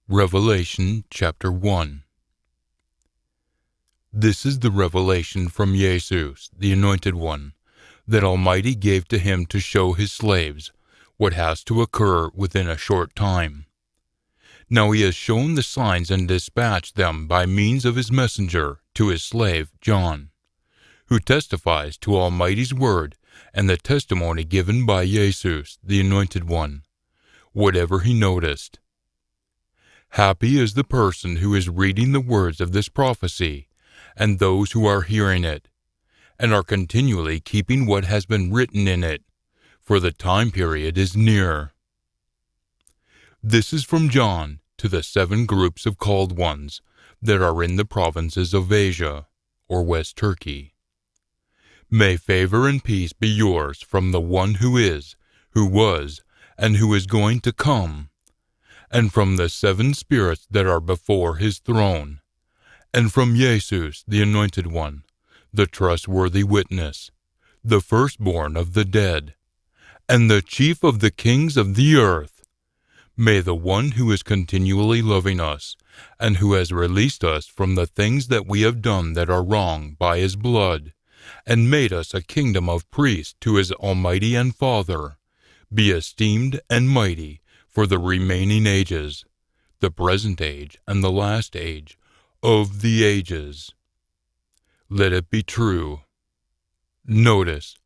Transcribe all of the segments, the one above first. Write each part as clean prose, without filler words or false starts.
Revelation chapter 1. This is the revelation from Yesus, the Anointed One, that Almighty gave to him to show his slaves what has to occur within a short time. Now he has shown the signs and dispatched them by means of his messenger to his slave John, who testifies to Almighty's word and the testimony given by Yesus, the Anointed One, whatever he noticed. Happy is the person who is reading the words of this prophecy, and those who are hearing it, and are continually keeping what has been written in it, for the time period is near. This is from John to the 7 groups of called ones that are in the provinces of Asia, or West Turkey. May favor and peace be yours from the one who is, who was, and who is going to come, and from the 7 spirits that are before his throne, and from Yesus, the Anointed One, the trustworthy witness, the firstborn of the dead, and the chief of the kings of the earth. May the one who is continually loving us, and who has released us from the things that we have done that are wrong by his blood, and made us a kingdom of priests to his Almighty and Father, be esteemed and mighty for the remaining ages, the present age and the last age of the ages. Let it be true. Notice,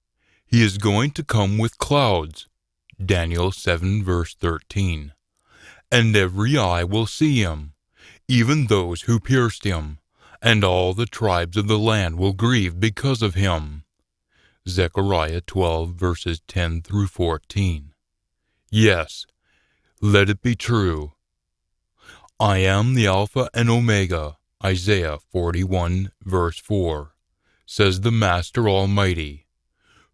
he is going to come with clouds, Daniel 7 verse 13, and every eye will see him, even those who pierced him, and all the tribes of the land will grieve because of him. Zechariah 12 verses 10 through 14. Yes, let it be true. I am the Alpha and Omega, Isaiah 41 verse 4, says the Master Almighty,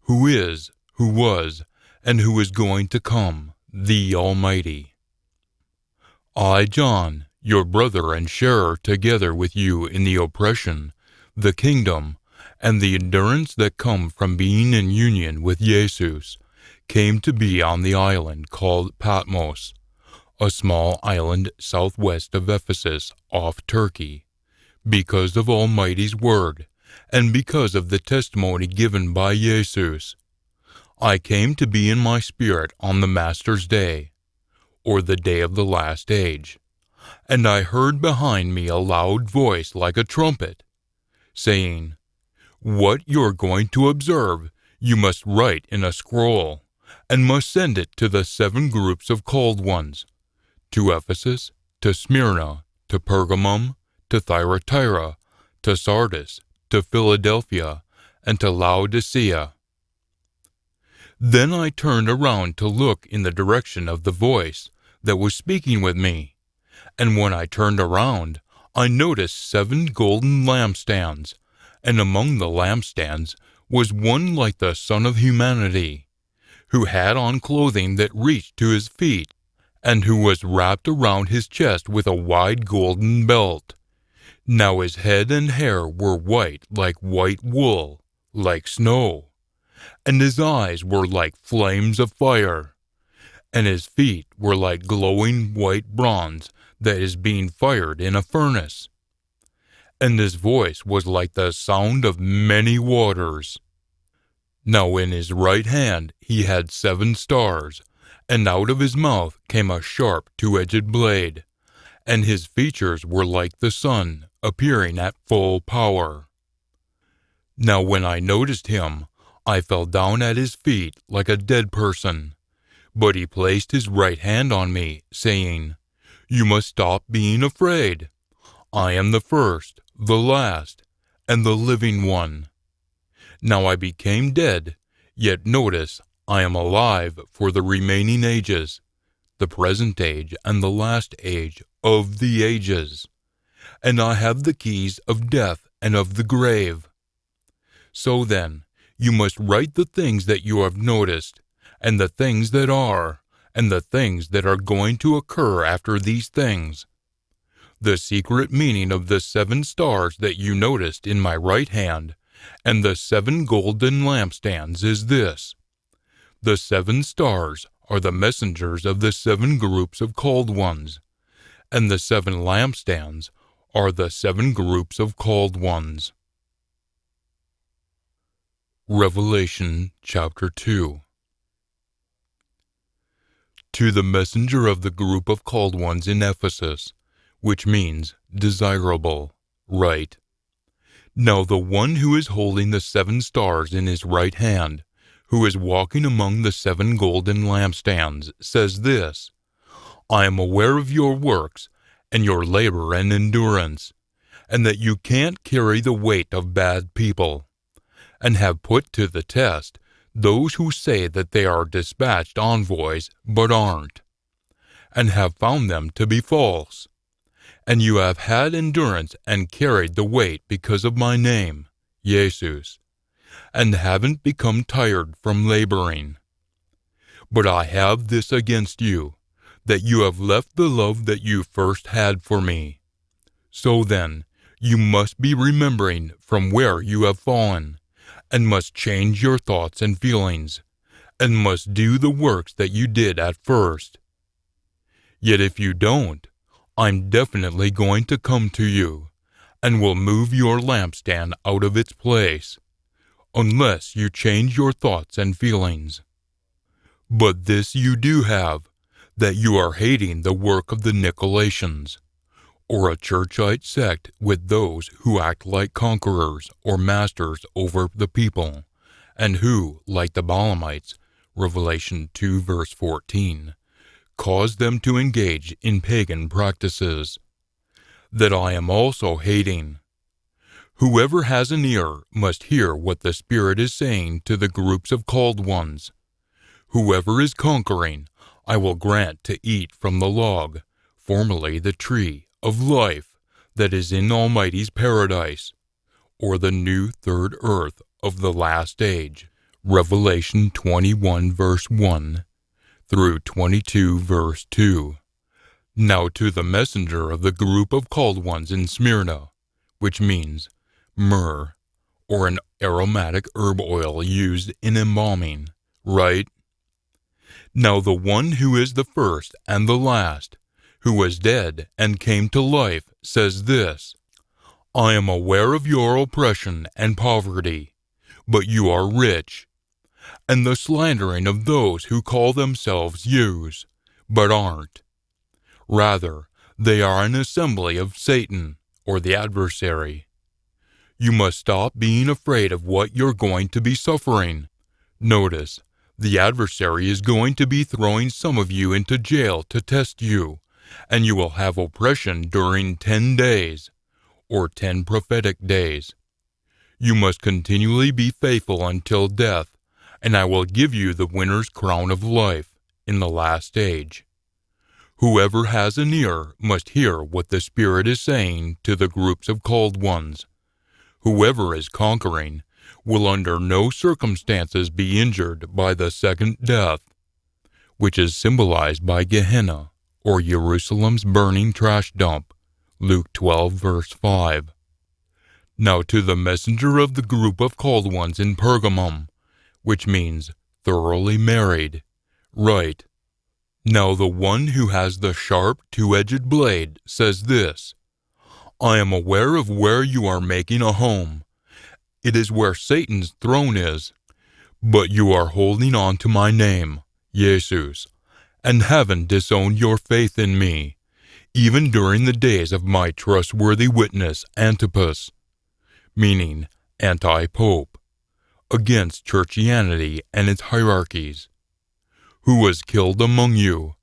who is, who was, and who is going to come, the Almighty. I, John, your brother and sharer together with you in the oppression, the kingdom, and the endurance that come from being in union with Yesus, came to be on the island called Patmos, a small island southwest of Ephesus off Turkey, because of Almighty's word, and because of the testimony given by Yesus. I came to be in my spirit on the Master's day, or the day of the last age, and I heard behind me a loud voice like a trumpet, saying, What you're going to observe, you must write in a scroll, and must send it to the 7 groups of called ones, to Ephesus, to Smyrna, to Pergamum, to Thyatira, to Sardis, to Philadelphia, and to Laodicea. Then I turned around to look in the direction of the voice that was speaking with me, and when I turned around, I noticed 7 golden lampstands, and among the lampstands was one like the Son of Humanity, who had on clothing that reached to his feet, and who was wrapped around his chest with a wide golden belt. Now his head and hair were white like white wool, like snow, and his eyes were like flames of fire, and his feet were like glowing white bronze that is being fired in a furnace. And his voice was like the sound of many waters. Now in his right hand he had 7 stars, and out of his mouth came a sharp 2-edged blade, and his features were like the sun appearing at full power. Now when I noticed him, I fell down at his feet like a dead person, but he placed his right hand on me, saying, You must stop being afraid. I am the first, the last, and the living one. Now I became dead, yet notice I am alive for the remaining ages, the present age and the last age of the ages, and I have the keys of death and of the grave. So then, you must write the things that you have noticed, and the things that are, and the things that are going to occur after these things. The secret meaning of the 7 stars that you noticed in my right hand, and the 7 golden lampstands is this. The 7 stars are the messengers of the 7 groups of called ones, And the 7 lampstands are the 7 groups of called ones. Revelation chapter 2. To the messenger of the group of called ones in Ephesus, which means desirable, right. Now the one who is holding the 7 stars in his right hand, who is walking among the 7 golden lampstands, says this: I am aware of your works, and your labor and endurance, and that you can't carry the weight of bad people, and have put to the test those who say that they are dispatched envoys, but aren't, and have found them to be false. And you have had endurance and carried the weight because of my name, Yesus, and haven't become tired from laboring. But I have this against you, that you have left the love that you first had for me. So then, you must be remembering from where you have fallen, and must change your thoughts and feelings, and must do the works that you did at first. Yet if you don't, I'm definitely going to come to you, and will move your lampstand out of its place, unless you change your thoughts and feelings. But this you do have, that you are hating the work of the Nicolaitans, or a churchite sect with those who act like conquerors or masters over the people, and who, like the Balaamites, Revelation 2 verse 14, cause them to engage in pagan practices, that I am also hating. Whoever has an ear must hear what the Spirit is saying to the groups of called ones. Whoever is conquering, I will grant to eat from the log, formerly the tree of life, that is in Almighty's paradise, or the new third earth of the last age. Revelation 21 verse 1 through 22 verse 2. Now to the messenger of the group of called ones in Smyrna, which means myrrh, or an aromatic herb oil used in embalming, right? Now the one who is the first and the last, who was dead and came to life, says this: I am aware of your oppression and poverty, but you are rich, and the slandering of those who call themselves Jews, but aren't. Rather, they are an assembly of Satan, or the adversary. You must stop being afraid of what you're going to be suffering. Notice, the adversary is going to be throwing some of you into jail to test you, and you will have oppression during 10 days, or 10 prophetic days. You must continually be faithful until death, and I will give you the winner's crown of life in the last age. Whoever has an ear must hear what the Spirit is saying to the groups of called ones. Whoever is conquering will under no circumstances be injured by the second death, which is symbolized by Gehenna, or Jerusalem's burning trash dump, Luke 12 verse 5. Now to the messenger of the group of called ones in Pergamum, which means thoroughly married, write: Now the one who has the sharp two-edged blade says this: I am aware of where you are making a home. It is where Satan's throne is, but you are holding on to my name, Yesus, and haven't disowned your faith in me, even during the days of my trustworthy witness Antipas, meaning anti-pope, against churchianity and its hierarchies, who was killed among you,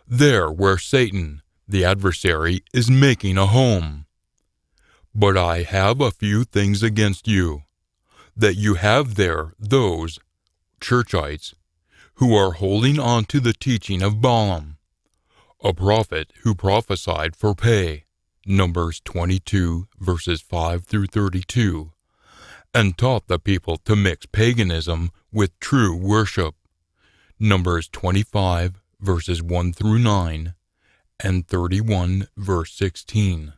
there where Satan, the adversary, is making a home. But I have a few things against you, that you have there those, churchites, who are holding on to the teaching of Balaam, a prophet who prophesied for pay, Numbers 22 verses 5 through 32, and taught the people to mix paganism with true worship, Numbers 25 verses 1 through 9, and 31 verse 16,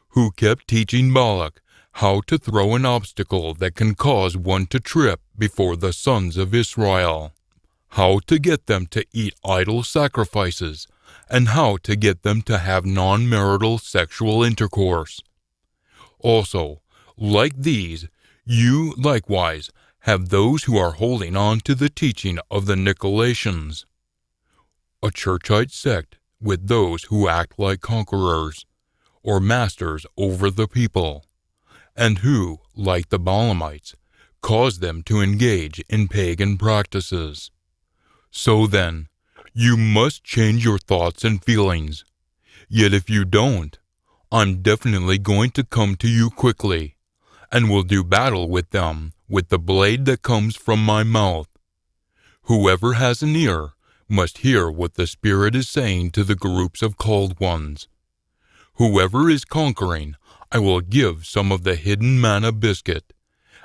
who kept teaching Balak how to throw an obstacle that can cause one to trip before the sons of Israel, how to get them to eat idol sacrifices and how to get them to have non-marital sexual intercourse. Also, like these, you likewise have those who are holding on to the teaching of the Nicolaitans, a churchite sect with those who act like conquerors, or masters over the people, and who, like the Balaamites, cause them to engage in pagan practices. So then, you must change your thoughts and feelings. Yet if you don't, I'm definitely going to come to you quickly, and will do battle with them with the blade that comes from my mouth. Whoever has an ear must hear what the Spirit is saying to the groups of called ones. Whoever is conquering, I will give some of the hidden manna biscuit,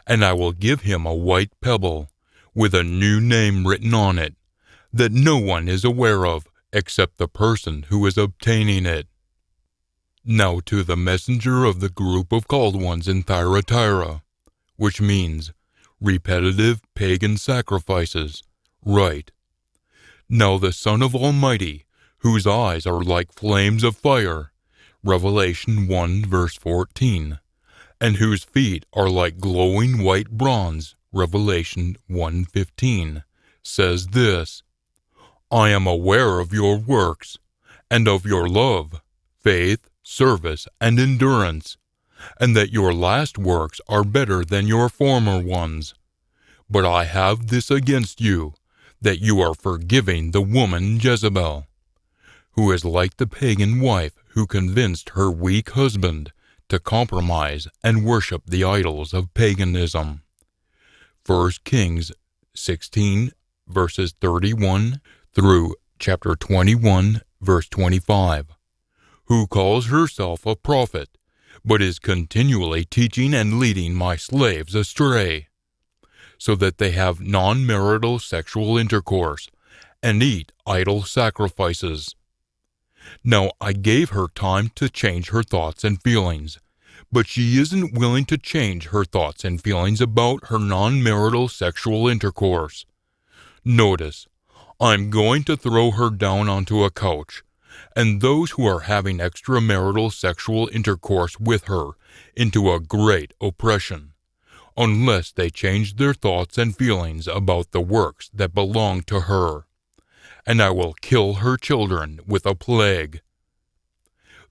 and I will give him a white pebble, with a new name written on it, that no one is aware of except the person who is obtaining it. Now to the messenger of the group of called ones in Thyatira, which means repetitive pagan sacrifices, write, Now the Son of Almighty, whose eyes are like flames of fire, Revelation 1 verse 14, and whose feet are like glowing white bronze, Revelation 1:15, says this, I am aware of your works, and of your love, faith, service, and endurance, and that your last works are better than your former ones. But I have this against you, that you are forgiving the woman Jezebel, who is like the pagan wife who convinced her weak husband to compromise and worship the idols of paganism. 1 Kings 16, verses 31 through chapter 21, verse 25, who calls herself a prophet, but is continually teaching and leading my slaves astray, so that they have non-marital sexual intercourse and eat idol sacrifices. Now I gave her time to change her thoughts and feelings, but she isn't willing to change her thoughts and feelings about her non-marital sexual intercourse. Notice, I'm going to throw her down onto a couch, and those who are having extramarital sexual intercourse with her into a great oppression, unless they change their thoughts and feelings about the works that belong to her, and I will kill her children with a plague.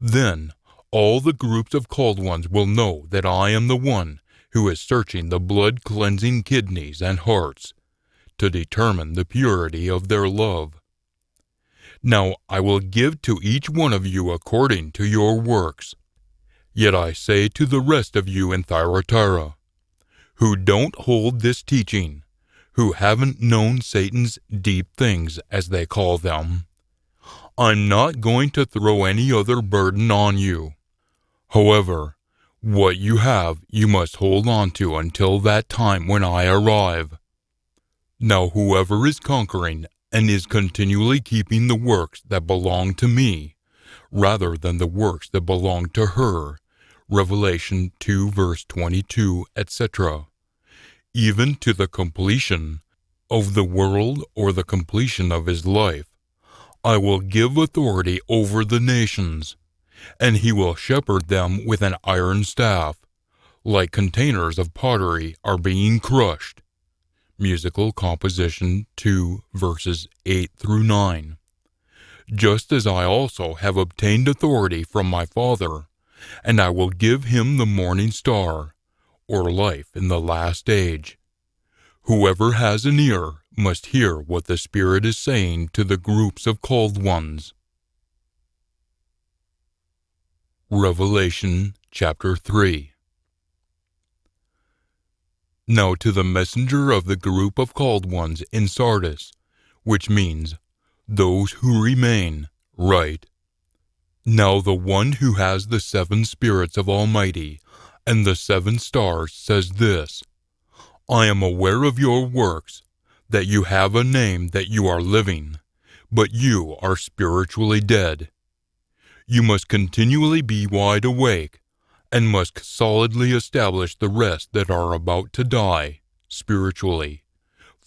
Then all the groups of called ones will know that I am the one who is searching the blood-cleansing kidneys and hearts to determine the purity of their love. Now I will give to each one of you according to your works. Yet I say to the rest of you in Thyatira, who don't hold this teaching, who haven't known Satan's deep things, as they call them, I'm not going to throw any other burden on you. However, what you have you must hold on to until that time when I arrive. Now whoever is conquering and is continually keeping the works that belong to me, rather than the works that belong to her, Revelation 2 verse 22, etc., even to the completion of the world or the completion of his life, I will give authority over the nations, and he will shepherd them with an iron staff, like containers of pottery are being crushed. Musical Composition 2 verses 8 through 9. Just as I also have obtained authority from my Father, and I will give him the morning star, or life in the last age. Whoever has an ear must hear what the Spirit is saying to the groups of called ones. Revelation chapter 3. Now to the messenger of the group of called ones in Sardis, which means, those who remain, write, Now the one who has the 7 spirits of Almighty and the 7 stars says this, I am aware of your works, that you have a name that you are living, but you are spiritually dead. You must continually be wide awake, and must solidly establish the rest that are about to die, spiritually.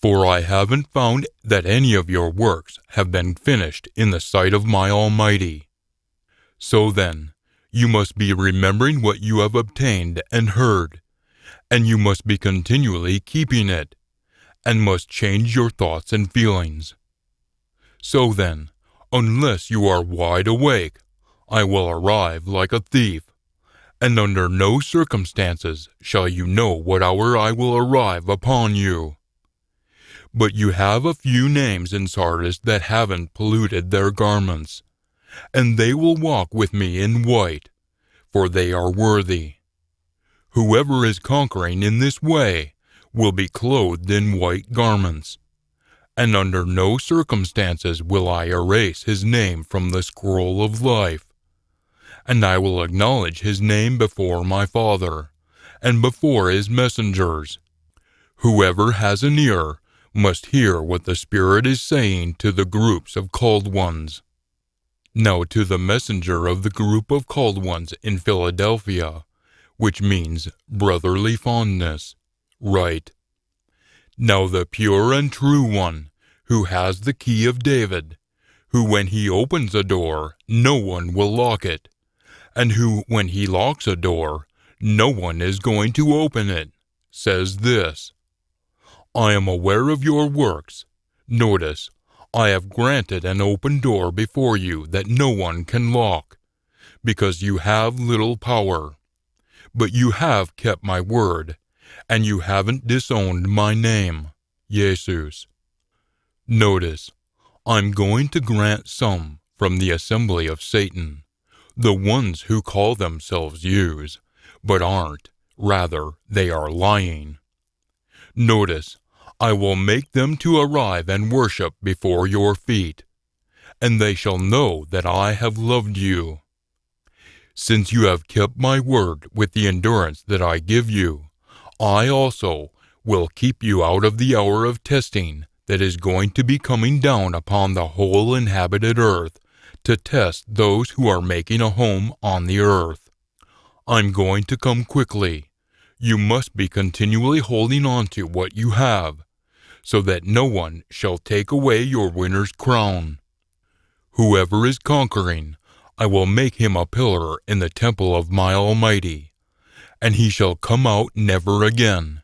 For I haven't found that any of your works have been finished in the sight of my Almighty. So then, you must be remembering what you have obtained and heard, and you must be continually keeping it, and must change your thoughts and feelings. So then, unless you are wide awake, I will arrive like a thief, and under no circumstances shall you know what hour I will arrive upon you. But you have a few names in Sardis that haven't polluted their garments, and they will walk with me in white, for they are worthy. Whoever is conquering in this way will be clothed in white garments, and under no circumstances will I erase his name from the scroll of life. And I will acknowledge his name before my Father, and before his messengers. Whoever has an ear must hear what the Spirit is saying to the groups of called ones. Now to the messenger of the group of called ones in Philadelphia, which means brotherly fondness, write, Now the pure and true one, who has the key of David, who when he opens a door, no one will lock it, and who when he locks a door, no one is going to open it, says this, I am aware of your works. Notice, I have granted an open door before you that no one can lock, because you have little power. But you have kept my word, and you haven't disowned my name, Yesus. Notice, I'm going to grant some from the assembly of Satan, the ones who call themselves Jews, but aren't, rather, they are lying. Notice, I will make them to arrive and worship before your feet, and they shall know that I have loved you. Since you have kept my word with the endurance that I give you, I also will keep you out of the hour of testing that is going to be coming down upon the whole inhabited earth to test those who are making a home on the earth. I'm going to come quickly. You must be continually holding on to what you have, so that no one shall take away your winner's crown. Whoever is conquering, I will make him a pillar in the temple of my Almighty, and he shall come out never again.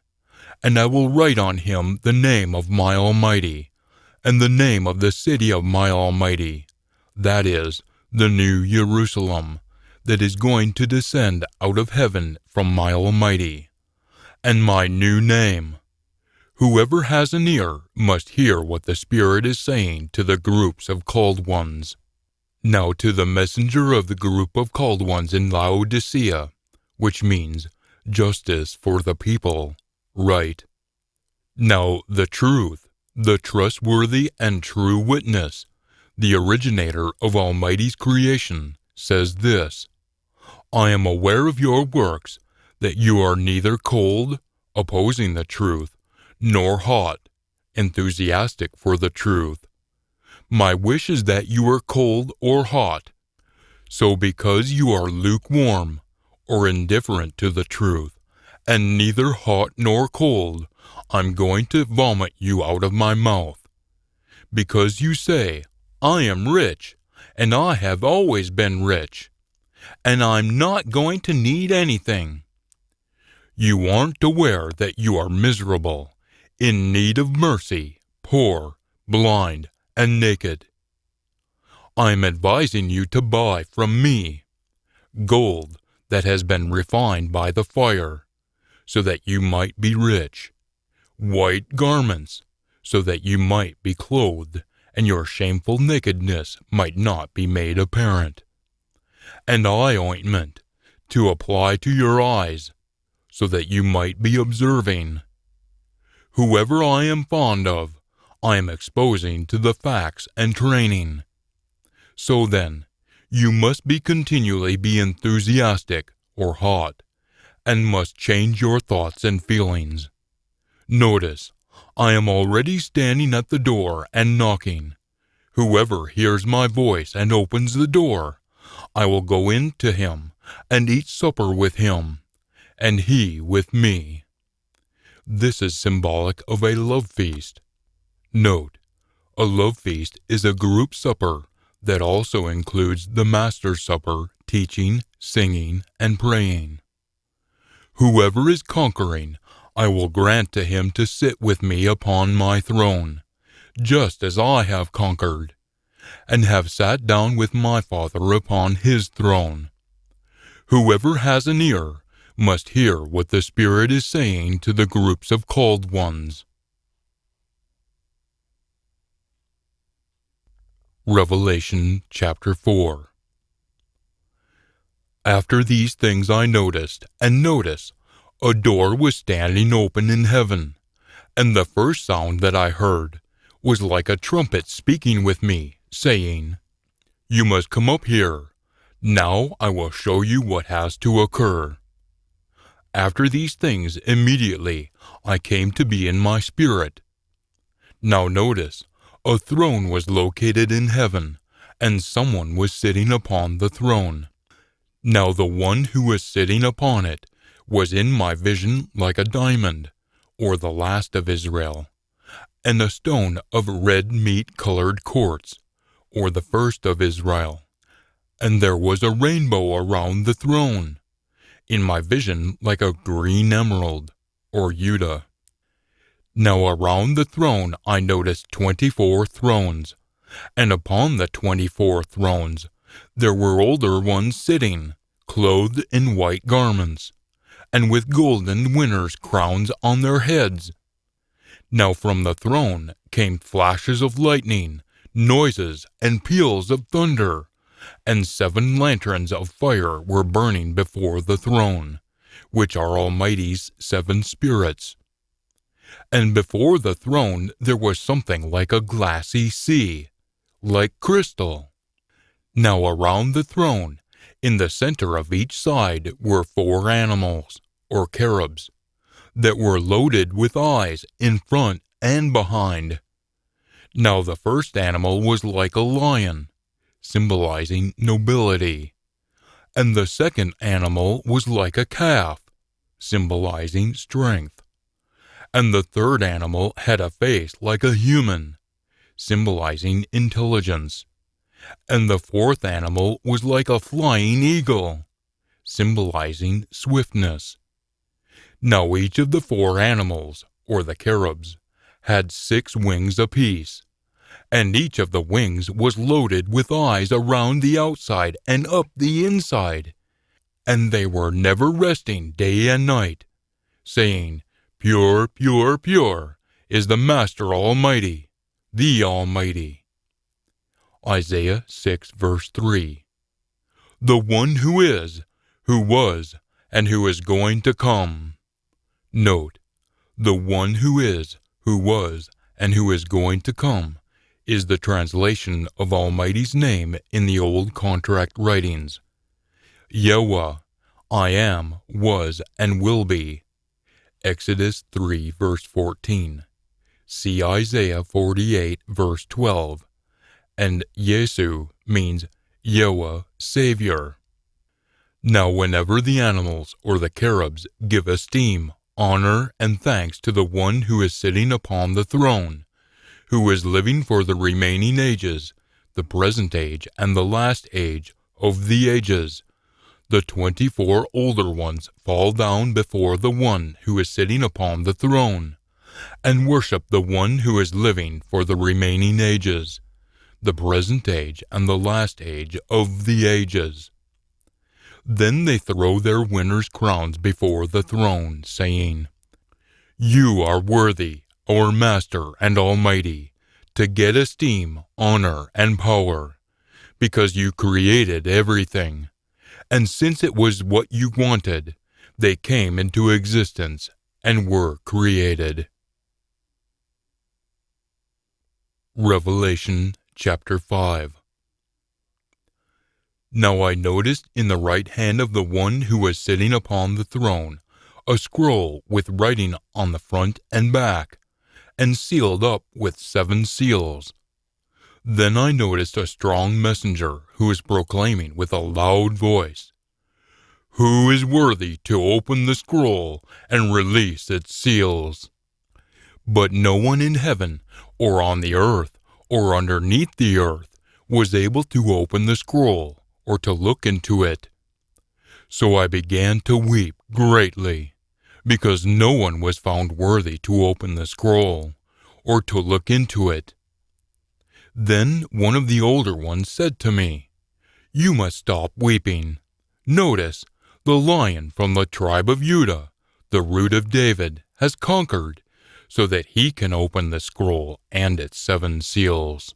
And I will write on him the name of my Almighty, and the name of the city of my Almighty, that is, the New Jerusalem, that is going to descend out of heaven from my Almighty, and my new name. Whoever has an ear must hear what the Spirit is saying to the groups of called ones. Now to the messenger of the group of called ones in Laodicea, which means justice for the people, write, Now the truth, the trustworthy and true witness, the originator of Almighty's creation, says this, I am aware of your works, that you are neither cold, opposing the truth, nor hot, enthusiastic for the truth. My wish is that you are cold or hot. So because you are lukewarm, or indifferent to the truth, and neither hot nor cold, I'm going to vomit you out of my mouth. Because you say, I am rich, and I have always been rich, and I'm not going to need anything. You aren't aware that you are miserable, in need of mercy, poor, blind, and naked. I'm advising you to buy from me gold that has been refined by the fire, so that you might be rich, white garments, so that you might be clothed, and your shameful nakedness might not be made apparent, and eye ointment to apply to your eyes, so that you might be observing. Whoever I am fond of, I am exposing to the facts and training. So then, you must continually be enthusiastic or hot, and must change your thoughts and feelings. Notice, I am already standing at the door and knocking. Whoever hears my voice and opens the door, I will go in to him and eat supper with him, and he with me. This is symbolic of a love feast. Note: a love feast is a group supper that also includes the Master's Supper, teaching, singing, and praying. Whoever is conquering, I will grant to him to sit with me upon my throne, just as I have conquered, and have sat down with my Father upon his throne. Whoever has an ear must hear what the Spirit is saying to the groups of called ones. Revelation chapter 4. After these things I noticed, and notice, a door was standing open in heaven, and the first sound that I heard was like a trumpet speaking with me, saying, "You must come up here. Now I will show you what has to occur." After these things, immediately I came to be in my spirit. Now notice, a throne was located in heaven, and someone was sitting upon the throne. Now the one who was sitting upon it was in my vision like a diamond, or the last of Israel, and a stone of red meat-colored quartz, or the first of Israel. And there was a rainbow around the throne, in my vision like a green emerald, or Judah. Now around the throne I noticed 24 thrones, and upon the 24 thrones there were older ones sitting, clothed in white garments, and with golden winners' crowns on their heads. Now from the throne came flashes of lightning, noises, and peals of thunder, and 7 lanterns of fire were burning before the throne, which are Almighty's 7 spirits. And before the throne there was something like a glassy sea, like crystal. Now around the throne, in the center of each side, were 4 animals, or cherubs, that were loaded with eyes in front and behind. Now the first animal was like a lion, symbolizing nobility, and the second animal was like a calf, symbolizing strength, and the third animal had a face like a human, symbolizing intelligence, and the fourth animal was like a flying eagle, symbolizing swiftness. Now each of the 4 animals, or the cherubs, had 6 wings apiece, and each of the wings was loaded with eyes around the outside and up the inside, and they were never resting day and night, saying, "Pure, pure, pure is the Master Almighty, the Almighty." Isaiah 6 verse 3. The one who is, who was, and who is going to come. Note: the one who is, who was, and who is going to come is the translation of Almighty's name in the Old Contract writings. Yahweh, I am, was, and will be. Exodus 3 verse 14. See Isaiah 48 verse 12. And Yesu means Yahweh, Savior. Now whenever the animals or the cherubs give esteem, honor, and thanks to the one who is sitting upon the throne, who is living for the remaining ages, the present age and the last age of the ages, the 24 older ones fall down before the one who is sitting upon the throne, and worship the one who is living for the remaining ages, the present age and the last age of the ages. Then they throw their winners' crowns before the throne, saying, "You are worthy, our Master and Almighty, to get esteem, honor, and power, because you created everything, and since it was what you wanted, they came into existence and were created." Revelation chapter 5. Now I noticed in the right hand of the one who was sitting upon the throne a scroll with writing on the front and back, and sealed up with 7 seals. Then I noticed a strong messenger who was proclaiming with a loud voice, "Who is worthy to open the scroll and release its seals?" But no one in heaven or on the earth, or underneath the earth, was able to open the scroll, or to look into it. So I began to weep greatly, because no one was found worthy to open the scroll, or to look into it. Then one of the older ones said to me, "You must stop weeping. Notice, the Lion from the tribe of Judah, the root of David, has conquered, so that he can open the scroll and its 7 seals."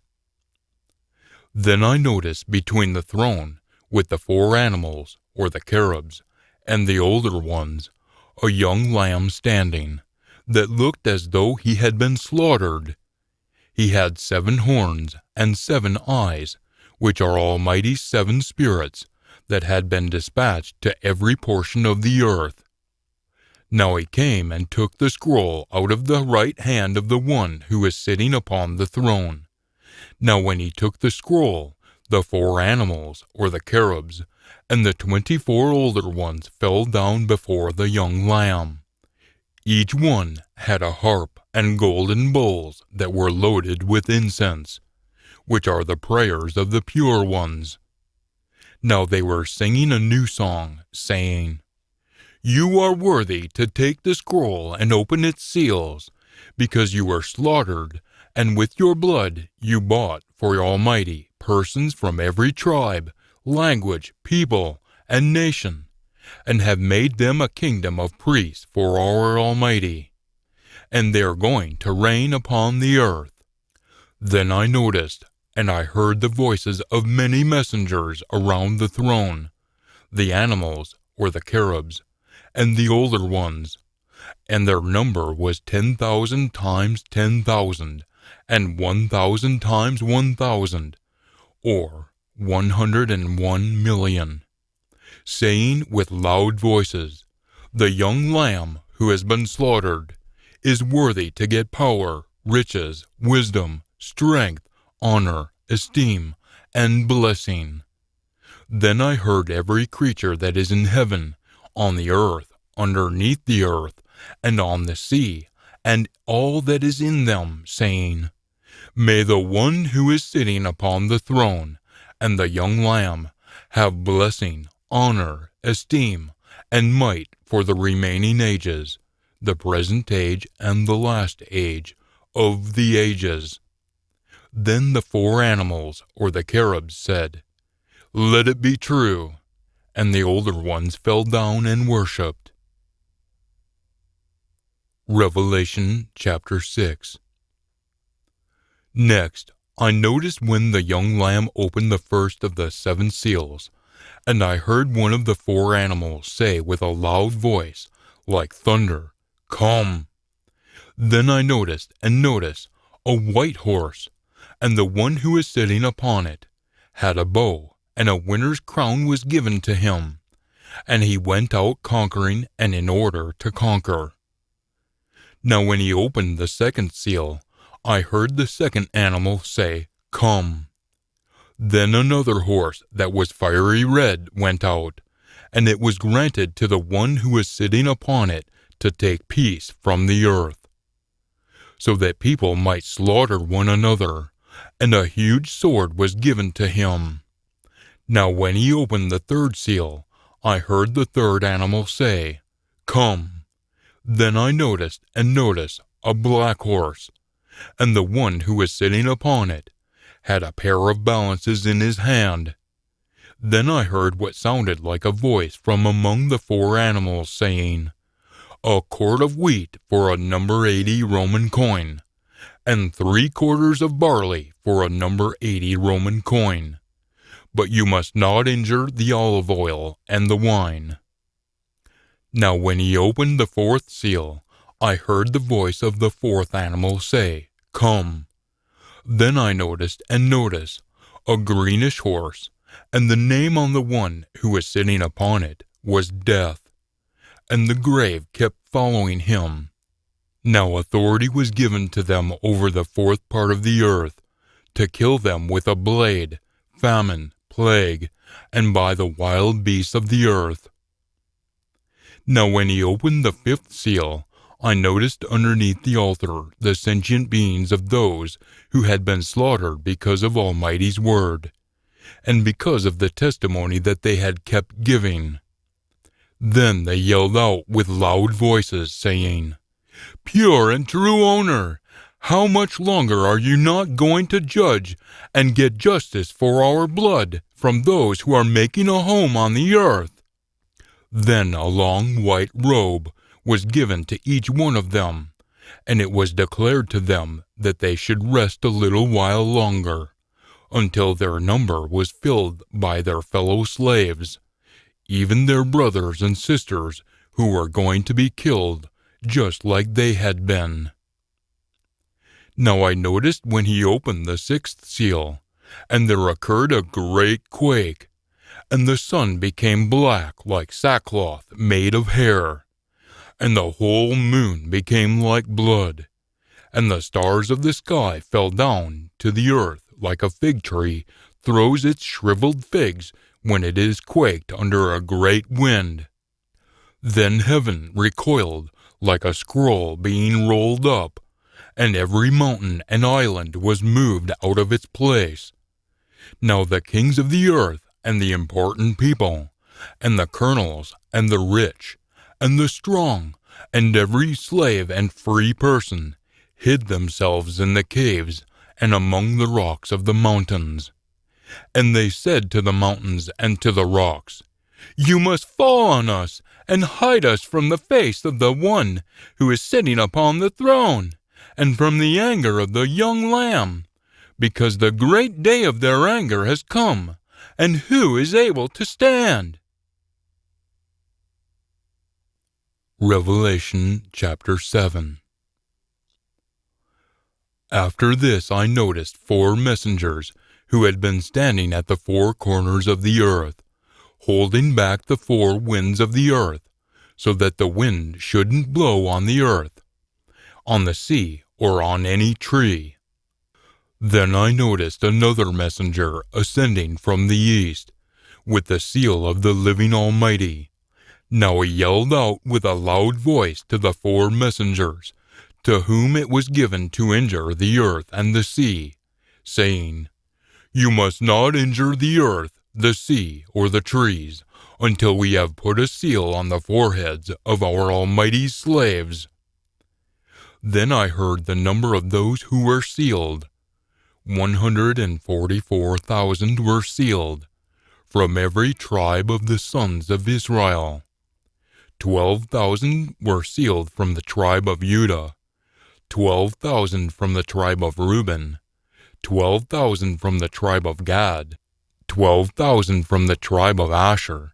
Then I noticed between the throne, with the 4 animals, or the cherubs, and the older ones, a young lamb standing, that looked as though he had been slaughtered. He had 7 horns and 7 eyes, which are Almighty's 7 spirits, that had been dispatched to every portion of the earth. Now he came and took the scroll out of the right hand of the one who is sitting upon the throne. Now when he took the scroll, the 4 animals, or the cherubs, and the 24 older ones fell down before the young lamb. Each one had a harp and golden bowls that were loaded with incense, which are the prayers of the pure ones. Now they were singing a new song, saying, "You are worthy to take the scroll and open its seals, because you were slaughtered, and with your blood you bought for Almighty persons from every tribe, language, people, and nation, and have made them a kingdom of priests for our Almighty, and they are going to reign upon the earth." Then I noticed, and I heard the voices of many messengers around the throne, the animals, or the cherubs, and the older ones, and their number was 10,000 times 10,000, and 1,000 times 1,000, or 101,000,000, saying with loud voices, "The young lamb who has been slaughtered is worthy to get power, riches, wisdom, strength, honor, esteem, and blessing." Then I heard every creature that is in heaven, on the earth, underneath the earth, and on the sea, and all that is in them, saying, "May the one who is sitting upon the throne, and the young lamb, have blessing, honor, esteem, and might for the remaining ages, the present age and the last age of the ages." Then the 4 animals, or the cherubs, said, "Let it be true." And the older ones fell down and worshipped. Revelation chapter 6. Next, I noticed when the young lamb opened the first of the 7 seals, and I heard one of the 4 animals say with a loud voice, like thunder, "Come." Then I noticed a white horse, and the one who is sitting upon it had a bow, and a winner's crown was given to him, and he went out conquering and in order to conquer. Now when he opened the 2nd seal, I heard the 2nd animal say, "Come." Then another horse that was fiery red went out, and it was granted to the one who was sitting upon it to take peace from the earth, so that people might slaughter one another, and a huge sword was given to him. Now when he opened the 3rd seal, I heard the 3rd animal say, "Come." Then I noticed a black horse, and the one who was sitting upon it had a pair of balances in his hand. Then I heard what sounded like a voice from among the 4 animals saying, "A quart of wheat for a number 80 Roman coin, and 3/4 of barley for a number 80 Roman coin. But you must not injure the olive oil and the wine." Now when he opened the 4th seal, I heard the voice of the 4th animal say, "Come." Then I noticed a greenish horse, and the name on the one who was sitting upon it was Death, and the grave kept following him. Now authority was given to them over the 4th part of the earth, to kill them with a blade, famine, plague, and by the wild beasts of the earth. Now when he opened the 5th seal, I noticed underneath the altar the sentient beings of those who had been slaughtered because of Almighty's word, and because of the testimony that they had kept giving. Then they yelled out with loud voices, saying, "Pure and true owner, how much longer are you not going to judge and get justice for our blood from those who are making a home on the earth?" Then a long white robe was given to each one of them, and it was declared to them that they should rest a little while longer, until their number was filled by their fellow slaves, even their brothers and sisters who were going to be killed just like they had been. Now I noticed when he opened the sixth seal, and there occurred a great quake, and the sun became black like sackcloth made of hair, and the whole moon became like blood, and the stars of the sky fell down to the earth like a fig tree throws its shriveled figs when it is quaked under a great wind. Then heaven recoiled like a scroll being rolled up, and every mountain and island was moved out of its place. Now the kings of the earth, and the important people, and the colonels, and the rich, and the strong, and every slave and free person, hid themselves in the caves and among the rocks of the mountains. And they said to the mountains and to the rocks, "You must fall on us, and hide us from the face of the one who is sitting upon the throne, and from the anger of the young Lamb, because the great day of their anger has come, and who is able to stand?" Revelation chapter 7. After this I noticed 4 messengers who had been standing at the 4 corners of the earth, holding back the 4 winds of the earth, so that the wind shouldn't blow on the earth, on the sea, or on any tree. Then I noticed another messenger ascending from the east, with the seal of the living Almighty. Now he yelled out with a loud voice to the 4 messengers, to whom it was given to injure the earth and the sea, saying, "You must not injure the earth, the sea, or the trees, until we have put a seal on the foreheads of our Almighty's slaves." Then I heard the number of those who were sealed. 144,000 were sealed, from every tribe of the sons of Israel. 12,000 were sealed from the tribe of Judah, 12,000 from the tribe of Reuben, 12,000 from the tribe of Gad, 12,000 from the tribe of Asher,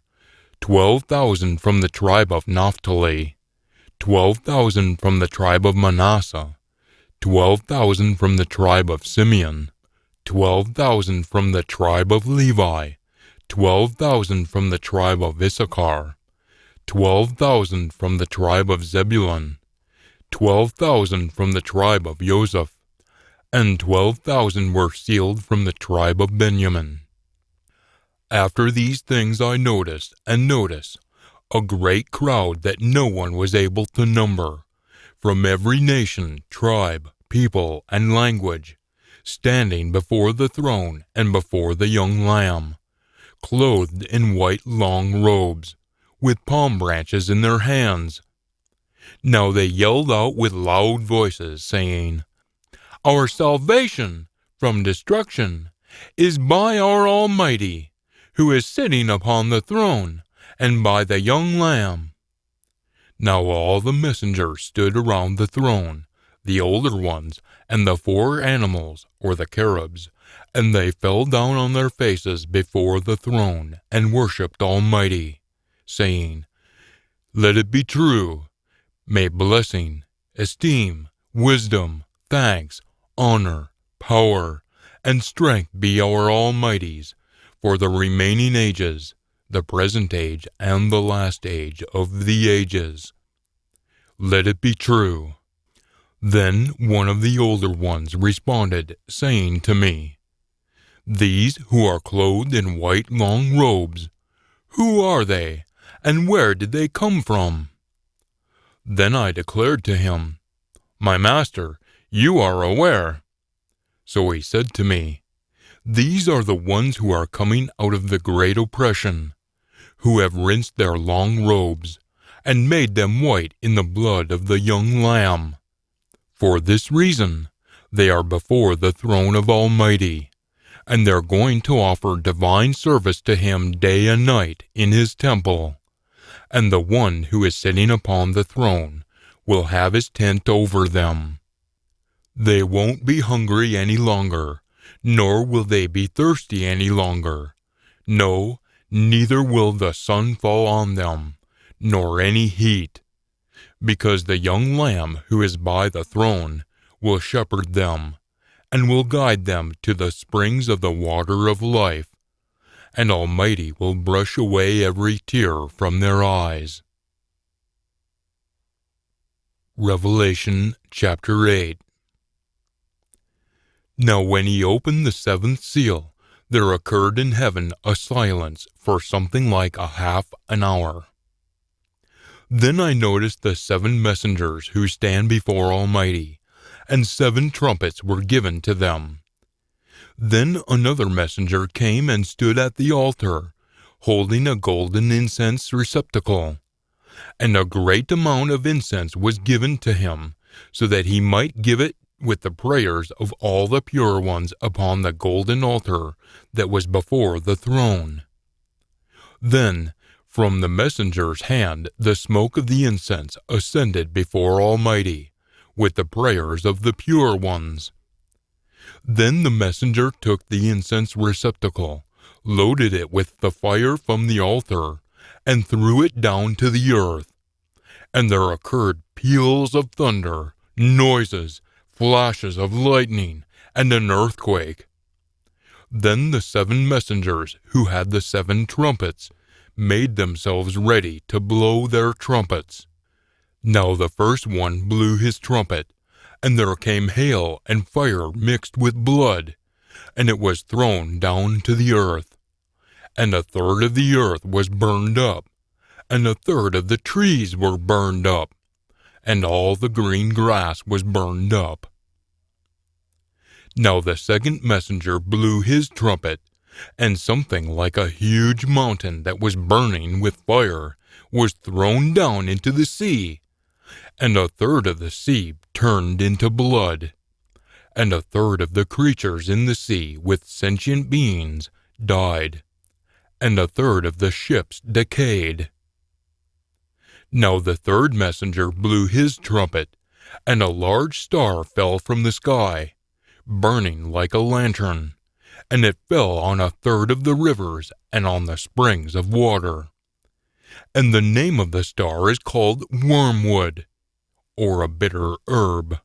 12,000 from the tribe of Naphtali, 12,000 from the tribe of Manasseh, 12,000 from the tribe of Simeon, 12,000 from the tribe of Levi, 12,000 from the tribe of Issachar, 12,000 from the tribe of Zebulun, 12,000 from the tribe of Joseph, and 12,000 were sealed from the tribe of Benjamin. After these things I noticed, a great crowd that no one was able to number, from every nation, tribe, people, and language, standing before the throne and before the young Lamb, clothed in white long robes, with palm branches in their hands. Now they yelled out with loud voices, saying, "Our salvation from destruction is by our Almighty, who is sitting upon the throne, and by the young Lamb." Now all the messengers stood around the throne, the older ones, and the 4 animals, or the cherubs, and they fell down on their faces before the throne, and worshipped Almighty, saying, "Let it be true. May blessing, esteem, wisdom, thanks, honor, power, and strength be our Almighty's, for the remaining ages, the present age, and the last age of the ages. Let it be true." Then one of the older ones responded, saying to me, "These who are clothed in white long robes, who are they, and where did they come from?" Then I declared to him, "My master, you are aware." So he said to me, "These are the ones who are coming out of the great oppression, who have rinsed their long robes, and made them white in the blood of the young Lamb. For this reason, they are before the throne of Almighty, and they're going to offer divine service to Him day and night in His temple. And the one who is sitting upon the throne will have his tent over them. They won't be hungry any longer, nor will they be thirsty any longer. No, neither will the sun fall on them, nor any heat, because the young Lamb who is by the throne will shepherd them, and will guide them to the springs of the water of life, and Almighty will brush away every tear from their eyes." Revelation chapter 8. Now when he opened the seventh seal, there occurred in heaven a silence for something like a half an hour. Then I noticed the 7 messengers who stand before Almighty, and 7 trumpets were given to them. Then another messenger came and stood at the altar, holding a golden incense receptacle. And a great amount of incense was given to him, so that he might give it with the prayers of all the pure ones upon the golden altar that was before the throne. Then, from the messenger's hand, the smoke of the incense ascended before Almighty, with the prayers of the pure ones. Then the messenger took the incense receptacle, loaded it with the fire from the altar, and threw it down to the earth. And there occurred peals of thunder, noises, flashes of lightning, and an earthquake. Then the 7 messengers who had the 7 trumpets made themselves ready to blow their trumpets. Now the first one blew his trumpet, and there came hail and fire mixed with blood, and it was thrown down to the earth. And a third of the earth was burned up, and a third of the trees were burned up, and all the green grass was burned up. Now the second messenger blew his trumpet, and something like a huge mountain that was burning with fire was thrown down into the sea, and a third of the sea turned into blood, and a third of the creatures in the sea with sentient beings died, and a third of the ships decayed. Now the third messenger blew his trumpet, and a large star fell from the sky, burning like a lantern, and it fell on a third of the rivers and on the springs of water. And the name of the star is called Wormwood, or a bitter herb.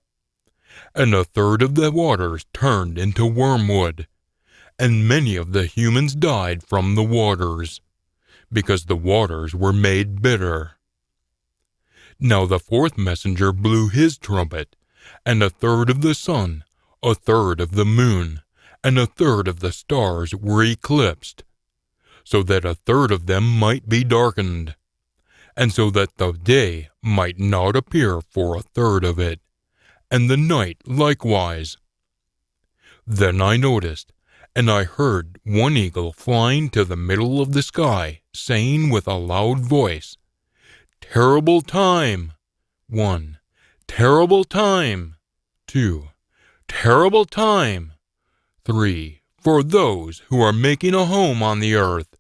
And a third of the waters turned into wormwood, and many of the humans died from the waters, because the waters were made bitter. Now the fourth messenger blew his trumpet, and a third of the sun, a third of the moon, and a third of the stars were eclipsed, so that a third of them might be darkened, and so that the day might not appear for a third of it, and the night likewise. Then I noticed, and I heard one eagle flying to the middle of the sky, saying with a loud voice, "Terrible time! 1. Terrible time! 2. Terrible time! 3. For those who are making a home on the earth,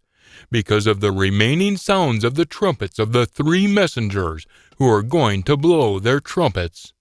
because of the remaining sounds of the trumpets of the 3 messengers who are going to blow their trumpets."